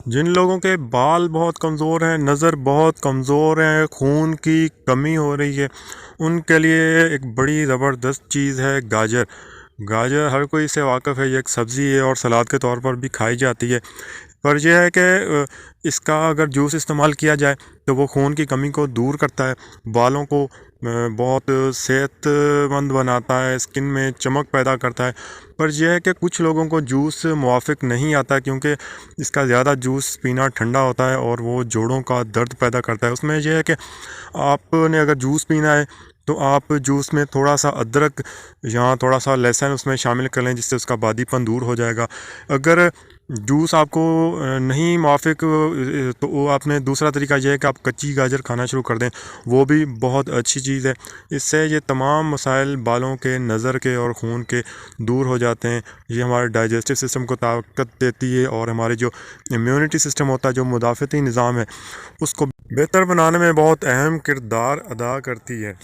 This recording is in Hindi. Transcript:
जिन लोगों के बाल बहुत कमज़ोर हैं, नज़र बहुत कमज़ोर है, खून की कमी हो रही है, उनके लिए एक बड़ी ज़बरदस्त चीज़ है गाजर। गाजर हर कोई इससे वाकिफ़ है, ये एक सब्ज़ी है और सलाद के तौर पर भी खाई जाती है। पर यह है कि इसका अगर जूस इस्तेमाल किया जाए तो वो खून की कमी को दूर करता है, बालों को बहुत सेहतमंद बनाता है, स्किन में चमक पैदा करता है। पर यह है कि कुछ लोगों को जूस मुवाफ़िक नहीं आता, क्योंकि इसका ज़्यादा जूस पीना ठंडा होता है और वो जोड़ों का दर्द पैदा करता है। उसमें यह है कि आपने अगर जूस पीना है तो आप जूस में थोड़ा सा अदरक या थोड़ा सा लहसुन उसमें शामिल कर लें, जिससे उसका बादीपन दूर हो जाएगा। अगर जूस आपको नहीं मुवाफ़िक तो वो आपने दूसरा तरीका यह है कि आप कच्ची गाजर खाना शुरू कर दें, वो भी बहुत अच्छी चीज़ है। इससे ये तमाम मसाइल बालों के, नज़र के और खून के दूर हो जाते हैं। ये हमारे डाइजेस्टिव सिस्टम को ताकत देती है और हमारे जो इम्यूनिटी सिस्टम होता है, जो मुदाफ़ती निज़ाम है, उसको बेहतर बनाने में बहुत अहम किरदार अदा करती है।